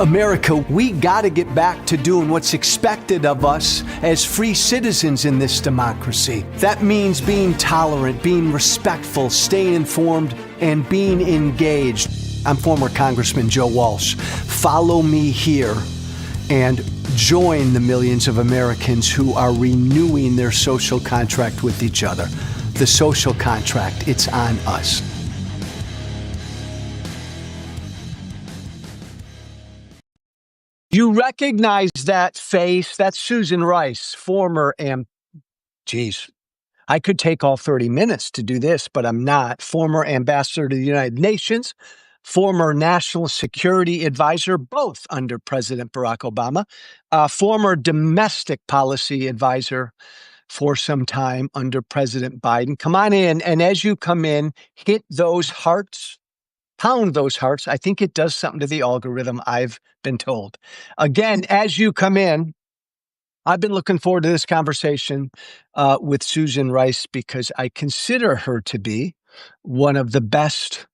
America, we got to get back to doing what's expected of us as free citizens in this democracy. That means being tolerant, being respectful, staying informed, and being engaged. I'm former Congressman Joe Walsh. Follow me here and join the millions of Americans who are renewing their social contract with each other. The social contract, it's on us. You recognize that face? That's Susan Rice, I could take all 30 minutes to do this, but I'm not. Former ambassador to the United Nations, former national security advisor, both under President Barack Obama, former domestic policy advisor for some time under President Biden. Come on in, and as you come in, hit those hearts. Pound those hearts. I think it does something to the algorithm, I've been told. Again, as you come in, I've been looking forward to this conversation with Susan Rice because I consider her to be one of the best,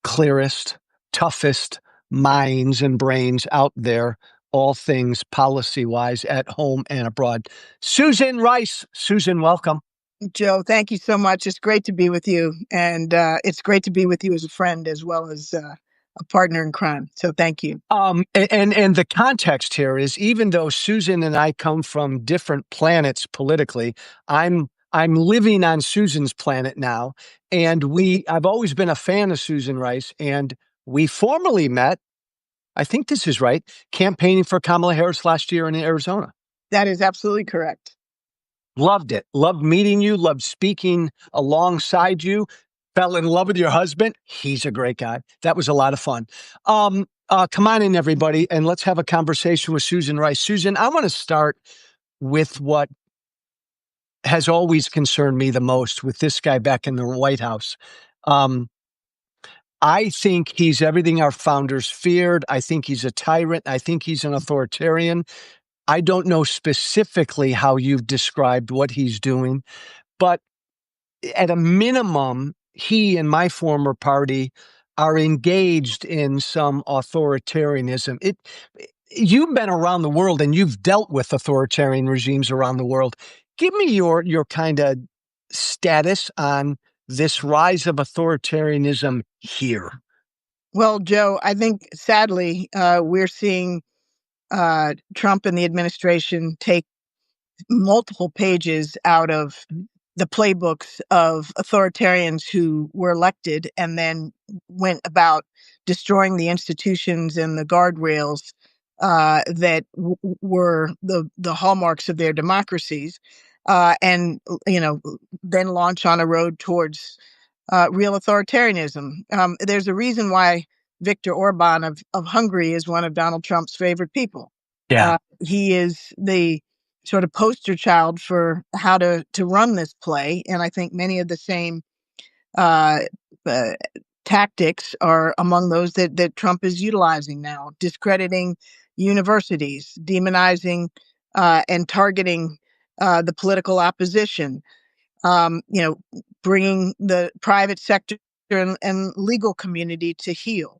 clearest, toughest minds and brains out there, all things policy-wise at home and abroad. Susan Rice. Susan, welcome. Joe, thank you so much. It's great to be with you. And it's great to be with you as a friend as well as a partner in crime. So thank you. And the context here is, even though Susan and I come from different planets politically, I'm living on Susan's planet now. And I've always been a fan of Susan Rice. And we formally met, I think this is right, campaigning for Kamala Harris last year in Arizona. That is absolutely correct. Loved it. Loved meeting you. Loved speaking alongside you. Fell in love with your husband. He's a great guy. That was a lot of fun. Come on in, everybody, and let's have a conversation with Susan Rice. Susan, I want to start with what has always concerned me the most with this guy back in the White House. I think he's everything our founders feared. I think he's a tyrant. I think he's an authoritarian. I don't know specifically how you've described what he's doing, but at a minimum, he and my former party are engaged in some authoritarianism. You've been around the world and you've dealt with authoritarian regimes around the world. Give me your kind of status on this rise of authoritarianism here. Well, Joe, I think sadly, we're seeing Trump and the administration take multiple pages out of the playbooks of authoritarians who were elected and then went about destroying the institutions and the guardrails that were the hallmarks of their democracies, and then launch on a road towards real authoritarianism. There's a reason why Viktor Orban of Hungary is one of Donald Trump's favorite people. Yeah. He is the sort of poster child for how to run this play. And I think many of the same tactics are among those that Trump is utilizing now, discrediting universities, demonizing and targeting the political opposition, bringing the private sector and legal community to heel,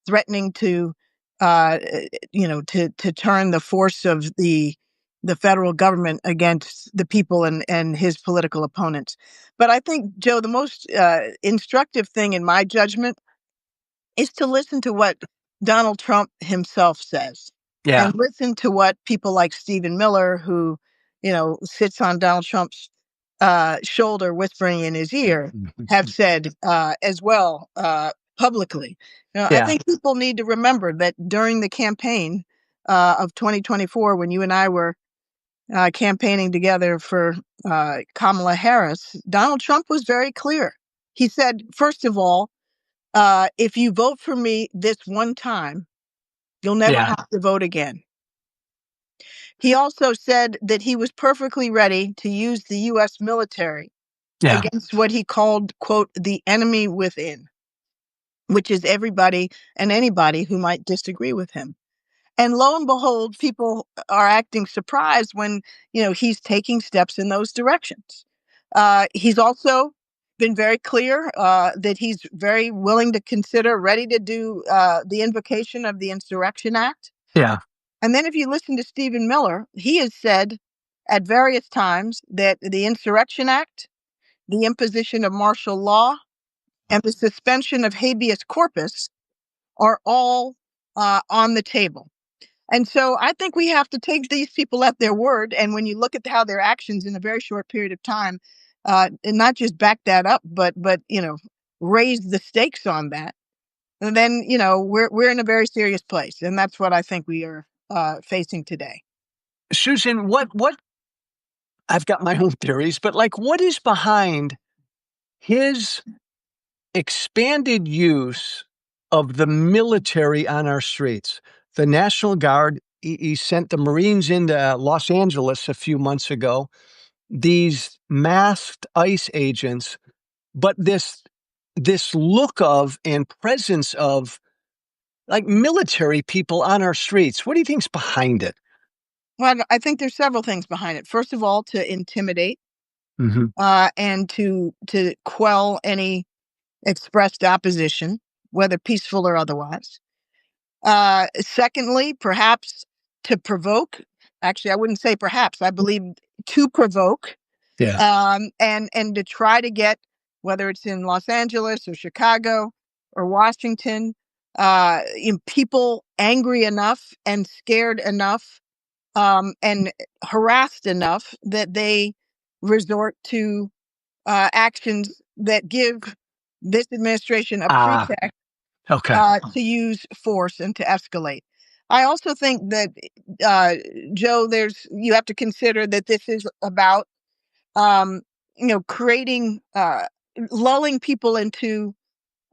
threatening to turn the force of the federal government against the people and his political opponents. But I think, Joe, the most instructive thing in my judgment is to listen to what Donald Trump himself says. Yeah. And listen to what people like Stephen Miller, who, sits on Donald Trump's shoulder whispering in his ear, have said as well publicly. I think people need to remember that during the campaign of 2024, when you and I were campaigning together for Kamala Harris, Donald Trump was very clear. He said, first of all, if you vote for me this one time, you'll never have to vote again. He also said that he was perfectly ready to use the U.S. military against what he called, quote, the enemy within, which is everybody and anybody who might disagree with him. And lo and behold, people are acting surprised when, he's taking steps in those directions. He's also been very clear that he's very willing to consider, ready to do the invocation of the Insurrection Act. Yeah. And then if you listen to Stephen Miller, he has said at various times that the Insurrection Act, the imposition of martial law, and the suspension of habeas corpus are all on the table. And so I think we have to take these people at their word. And when you look at how their actions in a very short period of time, and not just back that up, but raise the stakes on that, and then we're in a very serious place, and that's what I think we are facing today. Susan, what I've got my own theories, but like, what is behind his expanded use of the military on our streets? The National Guard, he sent the Marines into Los Angeles a few months ago, these masked ICE agents, but this look of and presence of like military people on our streets. What do you think's behind it? Well, I think there's several things behind it. First of all, to intimidate and to quell any expressed opposition, whether peaceful or otherwise. Secondly, perhaps to provoke. Actually, I wouldn't say perhaps. I believe to provoke. Yeah. And to try to get, whether it's in Los Angeles or Chicago or Washington, people angry enough and scared enough and harassed enough that they resort to actions that give this administration a pretext Okay. to use force and to escalate. I also think that, Joe, you have to consider that this is about creating, lulling people into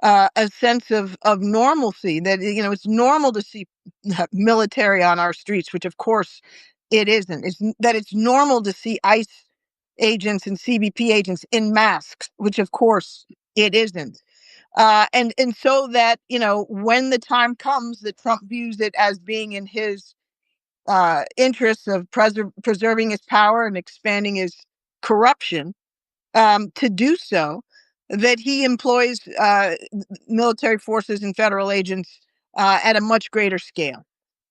a sense of normalcy, that it's normal to see military on our streets, which of course it isn't. It's normal to see ICE agents and CBP agents in masks, which of course it isn't. And so that when the time comes that Trump views it as being in his interests of preserving his power and expanding his corruption, to do so, that he employs military forces and federal agents at a much greater scale.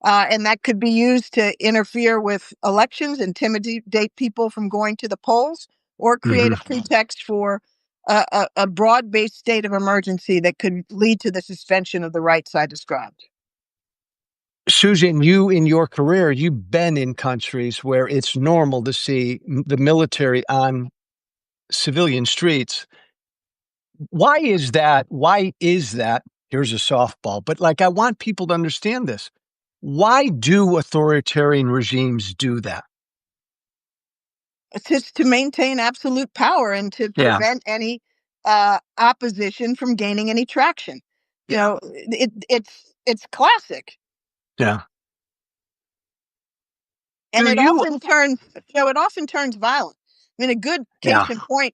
And that could be used to interfere with elections, intimidate people from going to the polls, or create a pretext for a broad-based state of emergency that could lead to the suspension of the rights I described. Susan, you in your career, you've been in countries where it's normal to see the military on civilian streets. Why is that? Why is that? Here's a softball, but like, I want people to understand this. Why do authoritarian regimes do that? It's just to maintain absolute power and to prevent any opposition from gaining any traction. It's classic. Yeah. And it often turns violent. I mean, a good case in point,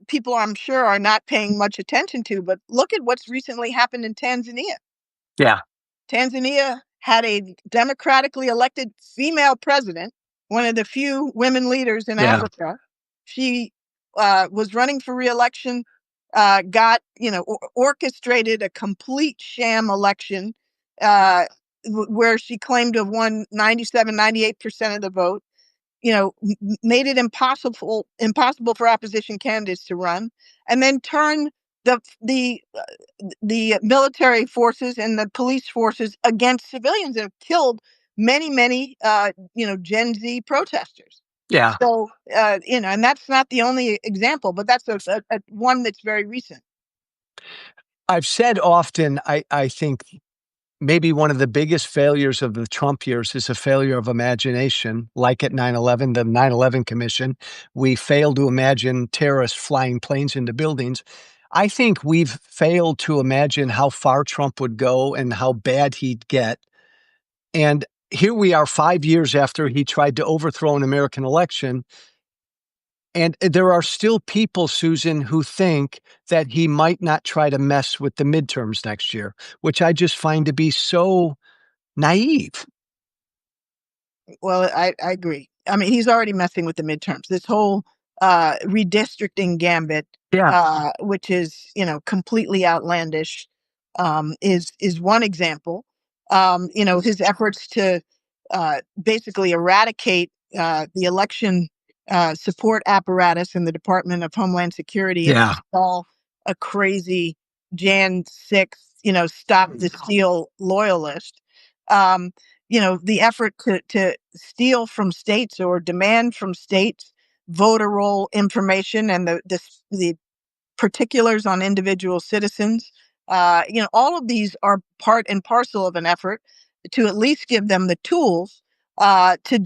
people I'm sure are not paying much attention to, but look at what's recently happened in Tanzania. Yeah. Tanzania had a democratically elected female president, one of the few women leaders in Africa. She was running for re-election, orchestrated a complete sham election where she claimed to have won 97, 98% of the vote, made it impossible for opposition candidates to run, and then turn the military forces and the police forces against civilians and killed many Gen Z protesters. Yeah. So and that's not the only example, but that's a one that's very recent. I've said often, I think maybe one of the biggest failures of the Trump years is a failure of imagination, like at 9/11, the 9/11 Commission. We failed to imagine terrorists flying planes into buildings. I think we've failed to imagine how far Trump would go and how bad he'd get. And here we are 5 years after he tried to overthrow an American election. And there are still people, Susan, who think that he might not try to mess with the midterms next year, which I just find to be so naive. Well, I agree. I mean, he's already messing with the midterms. This whole redistricting gambit which is, completely outlandish, is one example. His efforts to basically eradicate the election support apparatus in the Department of Homeland Security and Yeah. install a crazy Jan 6th, stop the steal loyalist. Um, the effort to steal from states or demand from states voter roll information and the particulars on individual citizens. All of these are part and parcel of an effort to at least give them the tools to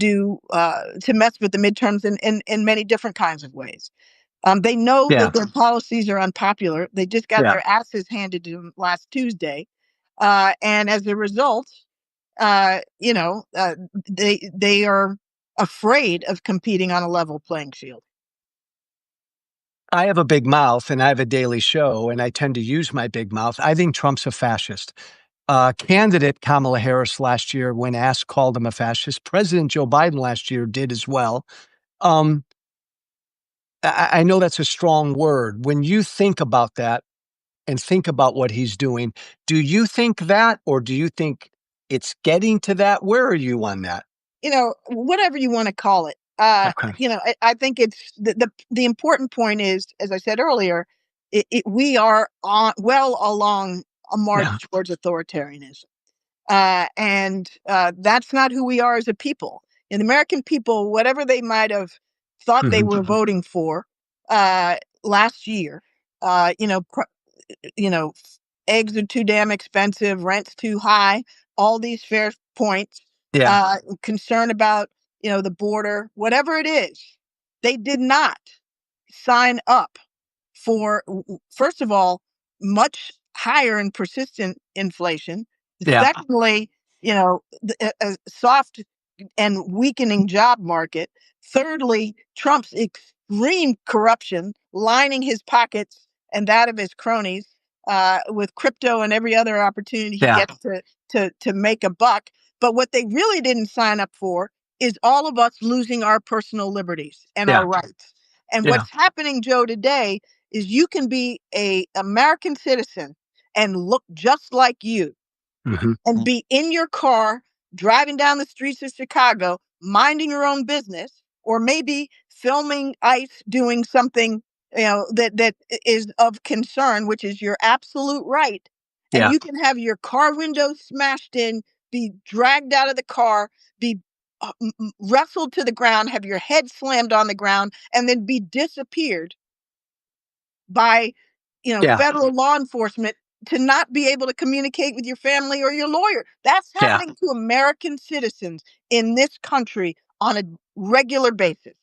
mess with the midterms in many different kinds of ways. They know Yeah. that their policies are unpopular. They just got Yeah. their asses handed to them last Tuesday, and as a result, they are afraid of competing on a level playing field. I have a big mouth and I have a daily show, and I tend to use my big mouth. I think Trump's a fascist. Candidate Kamala Harris last year, when asked, called him a fascist. President Joe Biden last year did as well. Um, I know that's a strong word. When you think about that and think about what he's doing, do you think that, or do you think it's getting to that? Where are you on that? Whatever you want to call it. Okay. I think it's the important point is, as I said earlier, we are well along a march Yeah. towards authoritarianism. And that's not who we are as a people. And the American people, whatever they might have thought they were voting for last year, you know, eggs are too damn expensive, rent's too high, all these fair points, Yeah. concern about, the border, whatever it is, they did not sign up for, first of all, much higher and persistent inflation. Yeah. Secondly, a soft and weakening job market. Thirdly, Trump's extreme corruption lining his pockets and that of his cronies with crypto and every other opportunity he Yeah. gets to make a buck. But what they really didn't sign up for is all of us losing our personal liberties and our Yeah. rights. And Yeah. what's happening, Joe, today is you can be a American citizen and look just like you Mhm. and be in your car driving down the streets of Chicago, minding your own business, or maybe filming ICE doing something that is of concern, which is your absolute right. And Yeah. you can have your car windows smashed in, be dragged out of the car, be wrestled to the ground, have your head slammed on the ground, and then be disappeared by Yeah. federal law enforcement to not be able to communicate with your family or your lawyer. That's Yeah. happening to American citizens in this country on a regular basis.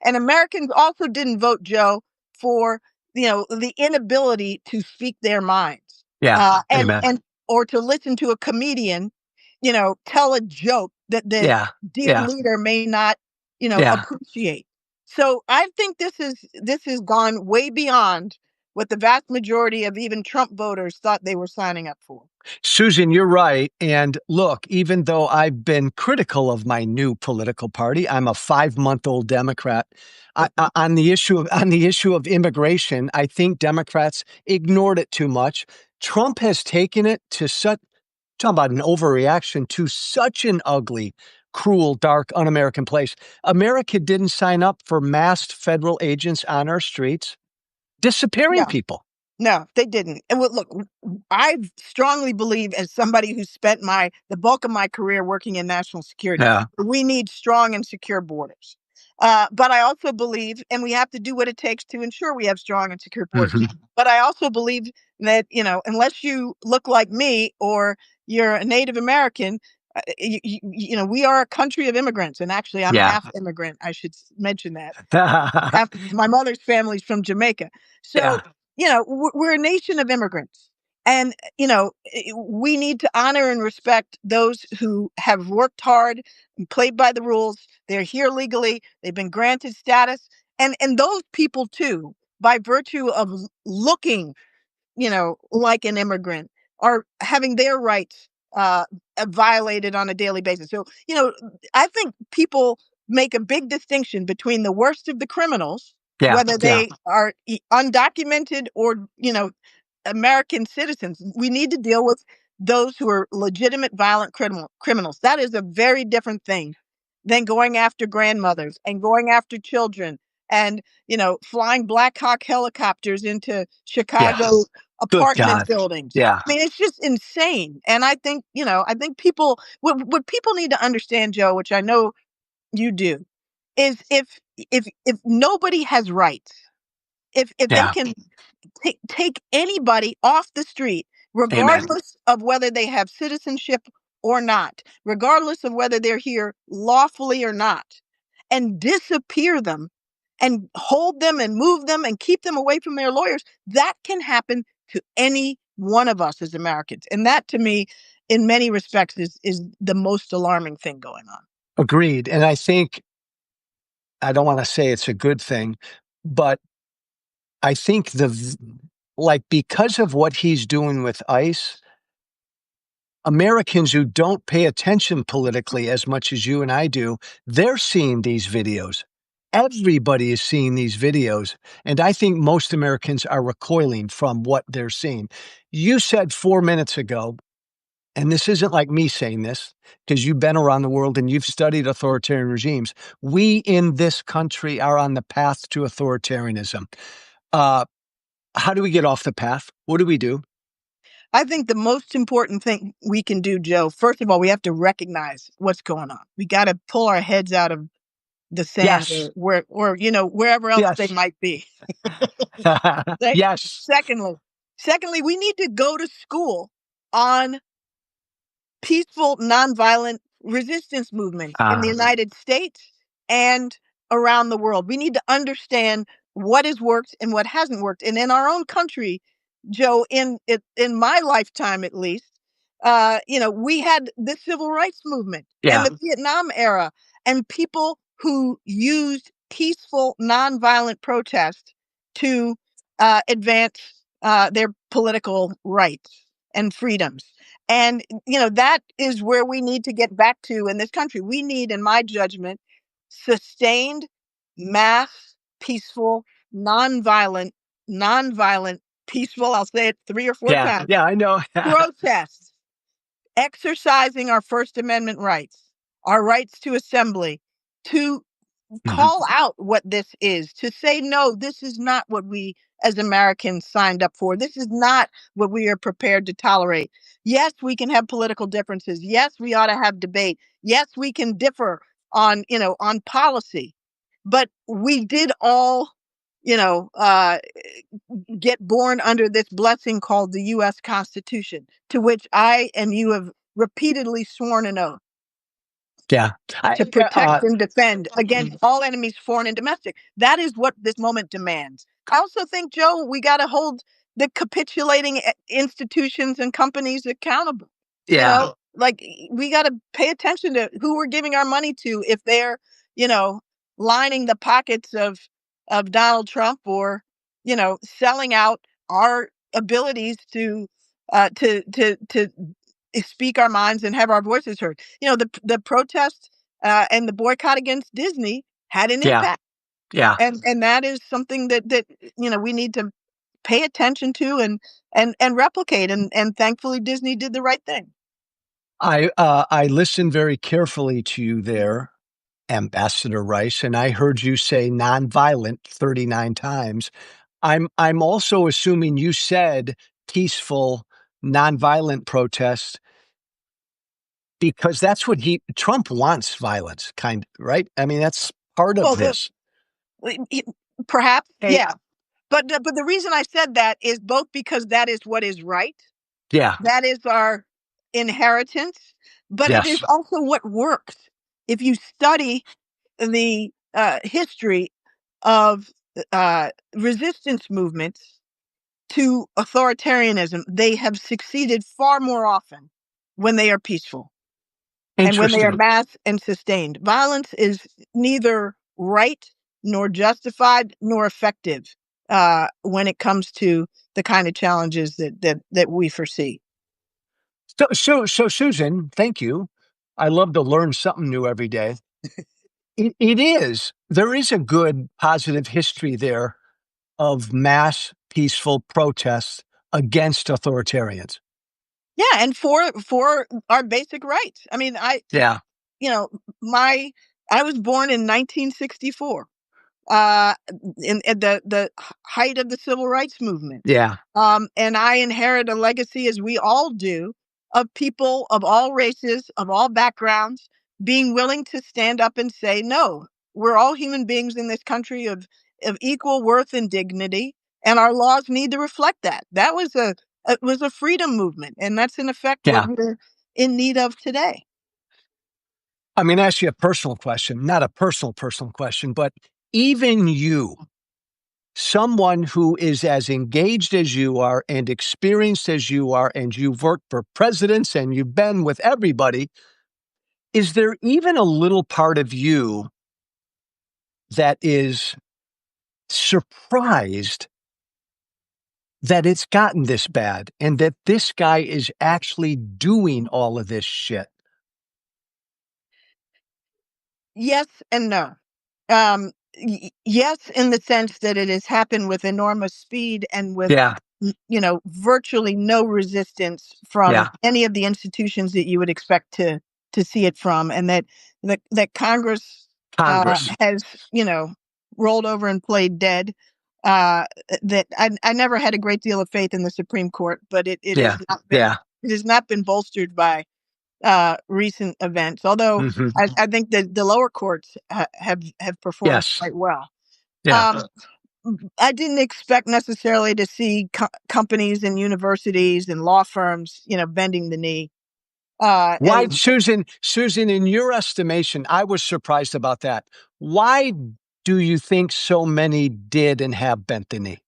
And Americans also didn't vote, Joe, for the inability to speak their minds, Yeah. and Amen. or to listen to a comedian, tell a joke that the Yeah. dear Yeah. leader may not, Yeah. appreciate. So I think this has gone way beyond what the vast majority of even Trump voters thought they were signing up for. Susan, you're right. And look, even though I've been critical of my new political party, I'm a 5-month-old Democrat. On the issue of immigration, I think Democrats ignored it too much. Trump has taken it to such, talk about an overreaction, to such an ugly, cruel, dark, un-American place. America didn't sign up for masked federal agents on our streets disappearing No. people. No, they didn't. And look, I strongly believe, as somebody who spent the bulk of my career working in national security, Yeah. we need strong and secure borders. But I also believe, and we have to do what it takes to ensure we have strong and secure borders. Hmm. But I also believe that, unless you look like me or you're a Native American, we are a country of immigrants. And actually, I'm Yeah. half immigrant. I should mention that. My mother's family's from Jamaica. So, Yeah. we're a nation of immigrants. And, we need to honor and respect those who have worked hard and played by the rules. They're here legally. They've been granted status. And those people, too, by virtue of looking, like an immigrant, are having their rights violated on a daily basis. So, I think people make a big distinction between the worst of the criminals Yeah. whether Yeah. they are undocumented or, American citizens. We need to deal with those who are legitimate violent criminals. That is a very different thing than going after grandmothers and going after children and, flying Black Hawk helicopters into Yeah. Chicago Good apartment God. buildings. Yeah. I mean, it's just insane. And I think people, what people need to understand, Joe, which I know you do, is if nobody has rights, if they Yeah. can take anybody off the street, Amen. regardless of whether they have citizenship or not, regardless of whether they're here lawfully or not, and disappear them and hold them and move them and keep them away from their lawyers, that can happen to any one of us as Americans. And that, to me, in many respects, is the most alarming thing going on. Agreed. And I think, I don't want to say it's a good thing, but I think like, because of what he's doing with ICE, Americans who don't pay attention politically as much as you and I do, they're seeing these videos. Everybody is seeing these videos. And I think most Americans are recoiling from what they're seeing. You said 4 minutes ago, and this isn't like me saying this, because you've been around the world and you've studied authoritarian regimes. We in this country are on the path to authoritarianism. Uh, how do we get off the path? What do we do? I think the most important thing we can do, Joe, first of all, we have to recognize what's going on. We got to pull our heads out of the sand Yes. or wherever else they Yes. might be. Right? Yes. Secondly, we need to go to school on peaceful, nonviolent resistance movements in the United States and around the world. We need to understand what has worked and what hasn't worked. And in our own country, Joe, in my lifetime at least, we had the civil rights movement and Yeah. the Vietnam era, and people who used peaceful, nonviolent protest to advance their political rights and freedoms. And, that is where we need to get back to in this country. We need, in my judgment, sustained, mass, peaceful, nonviolent, nonviolent, peaceful, I'll say it 3 or 4 Yeah. times, Yeah. I know. protests, exercising our First Amendment rights, our rights to assembly, to Mhm. call out what this is, to say, no, this is not what we as Americans signed up for. This is not what we are prepared to tolerate. Yes, we can have political differences. Yes, we ought to have debate. Yes, we can differ on policy. But we did all, you know, uh, get born under this blessing called the U.S. Constitution, to which I and you have repeatedly sworn an oath Yeah. to protect and defend against all enemies, foreign and domestic. That is what this moment demands. I also think, Joe, we got to hold the capitulating institutions and companies accountable. Yeah. Like we got to pay attention to who we're giving our money to if they're, you know, lining the pockets of Donald Trump or, selling out our abilities to speak our minds and have our voices heard. The protests and the boycott against Disney had an Yeah. impact, Yeah. and that is something that we need to pay attention to and replicate. And thankfully, Disney did the right thing. I listened very carefully to you there, Ambassador Rice, and I heard you say nonviolent 39 times. I'm also assuming you said peaceful, nonviolent protest because that's what Trump wants violence, right? I mean, that's part of Well, this. perhaps, Hey, yeah. But the reason I said that is both because that is what is right. yeah. That is our inheritance, but it is Yes. also what works. If you study the history of resistance movements to authoritarianism, they have succeeded far more often when they are peaceful and when they are Interesting. mass and sustained. Violence is neither right nor justified nor effective when it comes to the kind of challenges that we foresee. So Susan, thank you. I love to learn something new every day. It is. There is a good positive history there of mass peaceful protests against authoritarians. Yeah, and for our basic rights. I mean, Yeah, you know, my I was born in 1964, uh, in at the height of the civil rights movement. yeah, And I inherit a legacy, as we all do, of people of all races, of all backgrounds, being willing to stand up and say, no, we're all human beings in this country of equal worth and dignity, and our laws need to reflect that. That was it was a freedom movement, and that's in effect what yeah. we're in need of today. I mean, ask you a personal question, not a personal question, but even you, someone who is as engaged as you are and experienced as you are, and you've worked for presidents and you've been with everybody, is there even a little part of you that is surprised that it's gotten this bad and that this guy is actually doing all of this shit? Yes and no. Yes, in the sense that it has happened with enormous speed and with, Yeah, virtually no resistance from yeah. any of the institutions that you would expect to see it from, and that Congress Congress. has, rolled over and played dead. That I never had a great deal of faith in the Supreme Court, but it has Yeah, not been yeah. it has not been bolstered by recent events. Although Hmm. I think that the lower courts have performed Yes. quite well. Yeah. Um, I didn't expect necessarily to see companies and universities and law firms, bending the knee. Why, Susan, in your estimation, I was surprised about that. Why do you think so many did and have bent the knee?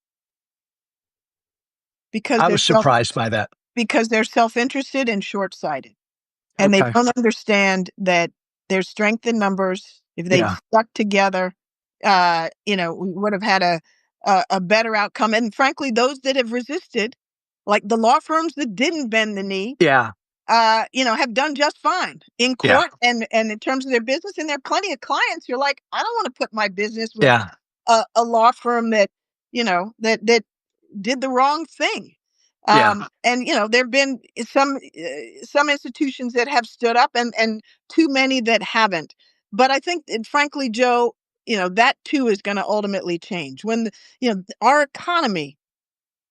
because I they're was surprised by that. self-interested and short-sighted. And they Okay. don't understand that there's strength in numbers. If they'd Yeah. stuck together, we would have had a better outcome. And frankly, those that have resisted, like the law firms that didn't bend the knee, Yeah. have done just fine in Yeah. court and in terms of their business. And there are plenty of clients. You're like, I don't want to put my business with Yeah. a law firm that that did the wrong thing. Yeah. And there have been some institutions that have stood up, and too many that haven't. But I think, frankly, Joe, that too is going to ultimately change when our economy,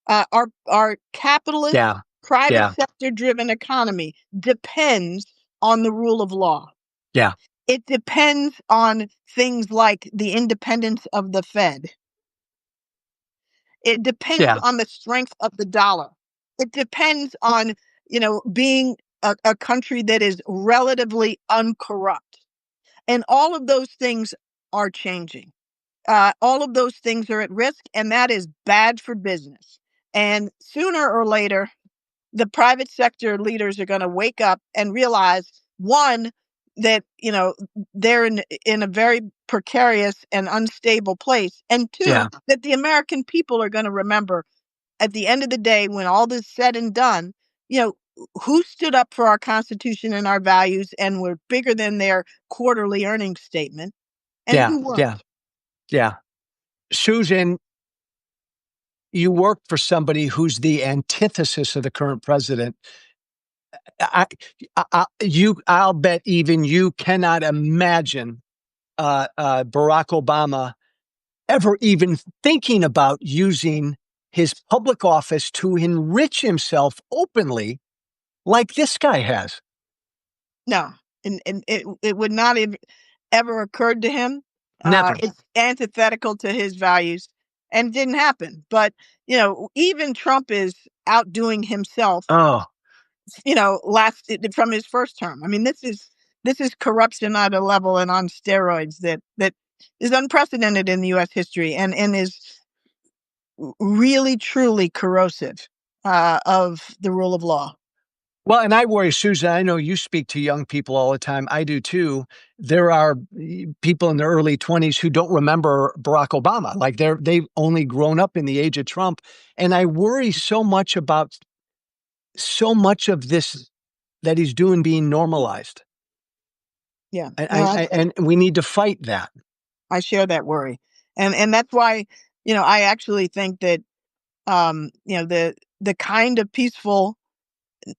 our capitalist, Yeah. private Yeah. sector driven economy depends on the rule of law. Yeah. It depends on things like the independence of the Fed. It depends Yeah. on the strength of the dollar. It depends on, being a country that is relatively uncorrupt. And all of those things are changing. All of those things are at risk, and that is bad for business. And sooner or later, the private sector leaders are going to wake up and realize, one, that they're in a very precarious and unstable place, and two, Yeah. that the American people are going to remember at the end of the day, when all this said and done, you know who stood up for our Constitution and our values and were bigger than their quarterly earnings statement, and Yeah. who weren't. Yeah. Yeah. Susan, you work for somebody who's the antithesis of the current president. I, I'll bet even you cannot imagine Barack Obama ever even thinking about using his public office to enrich himself openly like this guy has. No, and it would not have ever occurred to him. Never. It's antithetical to his values, and didn't happen. But even Trump is outdoing himself. Oh, Last from his first term. I mean, this is corruption at a level and on steroids that is unprecedented in the U.S. history, and is really truly corrosive of the rule of law. well, and I worry, Susan, I know you speak to young people all the time. I do too. There are people in their early 20s who don't remember Barack Obama. Like they've only grown up in the age of Trump. And I worry so much about so much of this that he's doing being normalized. Yeah. No, And we need to fight that. I share that worry. And that's why, I actually think that, the kind of peaceful,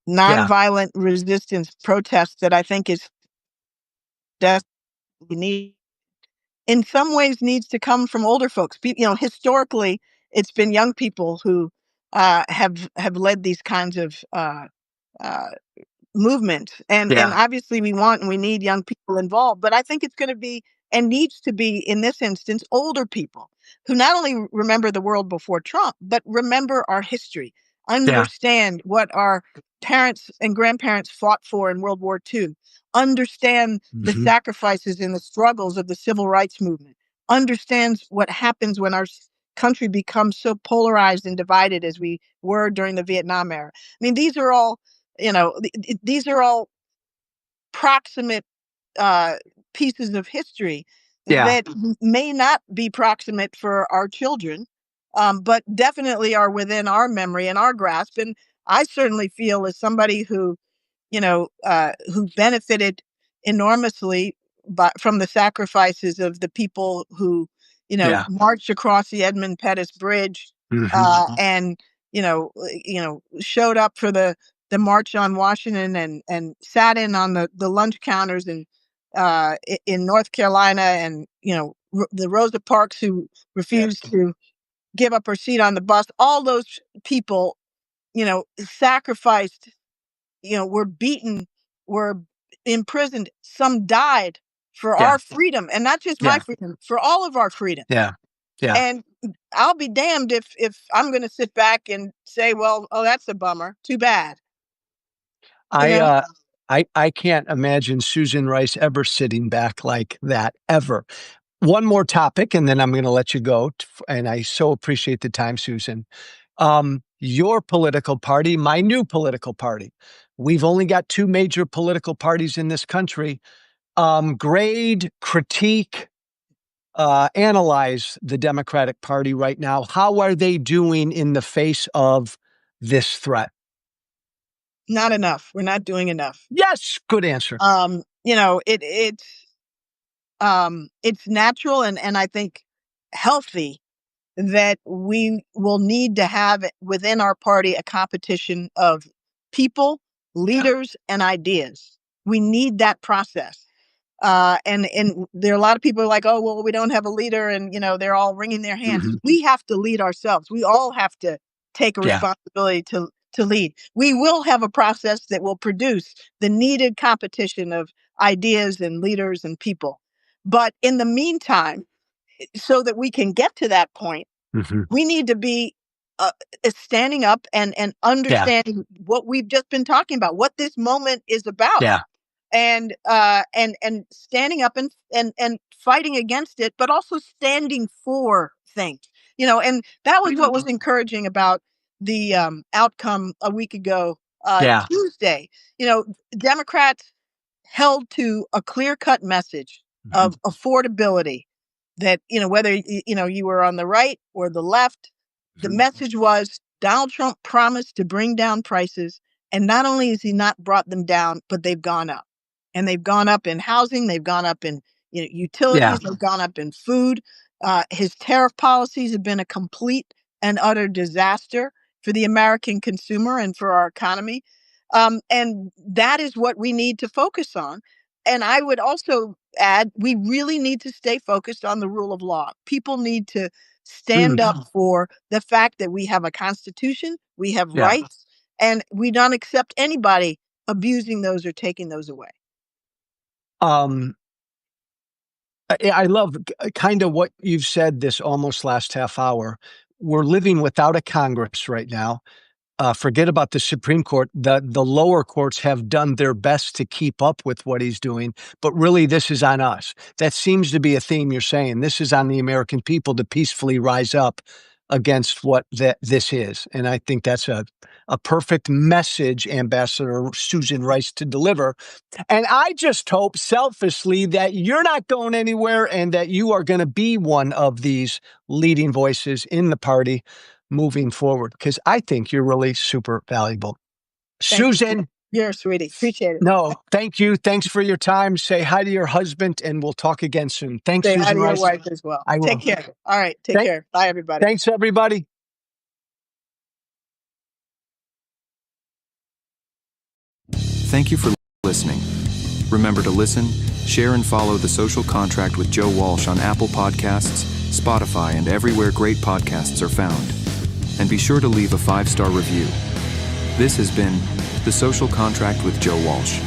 nonviolent resistance protest that I think is desperately needed, in some ways needs to come from older folks. Historically, it's been young people who have led these kinds of uh, movement. And obviously we want and we need young people involved, but I think it's going to be and needs to be, in this instance, older people who not only remember the world before Trump, but remember our history, understand what our parents and grandparents fought for in World War II, understand the sacrifices and the struggles of the civil rights movement, understands what happens when our country becomes so polarized and divided as we were during the Vietnam era. I mean, these are all these are all proximate uh, pieces of history that may not be proximate for our children, but definitely are within our memory and our grasp. And I certainly feel, as somebody who benefited enormously from the sacrifices of the people who, marched across the Edmund Pettus Bridge, and showed up for the March on Washington, and sat in on the lunch counters in North Carolina, and the Rosa Parks who refused to give up her seat on the bus. All those people, sacrificed, were beaten, were imprisoned. Some died for our freedom, and not just my freedom, for all of our freedom. And I'll be damned if I'm going to sit back and say, well, oh, that's a bummer. Too bad. I can't imagine Susan Rice ever sitting back like that, ever. One more topic, and then I'm going to let you go. And I so appreciate the time, Susan. Your political party, my new political party. We've only got two major political parties in this country. Grade, critique, analyze the Democratic Party right now. How are they doing in the face of this threat? Not enough. We're not doing enough. Yes, good answer. It's natural and I think healthy that we will need to have within our party a competition of people, leaders, and ideas. We need that process. And there are a lot of people who are like, oh, well, we don't have a leader, and they're all wringing their hands. We have to lead ourselves. We all have to take a responsibility to lead. We will have a process that will produce the needed competition of ideas and leaders and people. But in the meantime, so that we can get to that point, we need to be standing up and understanding what we've just been talking about, what this moment is about. And standing up and fighting against it, but also standing for things, and that was what was encouraging about the outcome a week ago, Tuesday. Democrats held to a clear-cut message of affordability, that whether you were on the right or the left, the message was Donald Trump promised to bring down prices, and not only has he not brought them down, but they've gone up. And they've gone up in housing, they've gone up in utilities, they've gone up in food. His tariff policies have been a complete and utter disaster for the American consumer and for our economy. And that is what we need to focus on. And I would also add, we really need to stay focused on the rule of law. People need to stand up for the fact that we have a constitution, we have rights, and we don't accept anybody abusing those or taking those away. I love kind of what you've said this almost last half hour. We're living without a Congress right now. Forget about the Supreme Court. The lower courts have done their best to keep up with what he's doing, but really this is on us. That seems to be a theme you're saying. This is on the American people to peacefully rise up against what this is. And I think that's a perfect message, Ambassador Susan Rice, to deliver. And I just hope selfishly that you're not going anywhere and that you are going to be one of these leading voices in the party moving forward, because I think you're really super valuable. Thank you. Susan, You're a sweetie. Appreciate it. No, thank you. Thanks for your time. Say hi to your husband, and we'll talk again soon. Thanks, Say hi Susan to your Rice. wife as well. I will. Take care. All right. Take care. Bye, everybody. Thanks, everybody. Thank you for listening. Remember to listen, share, and follow The Social Contract with Joe Walsh on Apple Podcasts, Spotify, and everywhere great podcasts are found. And be sure to leave a 5-star review. This has been The Social Contract with Joe Walsh.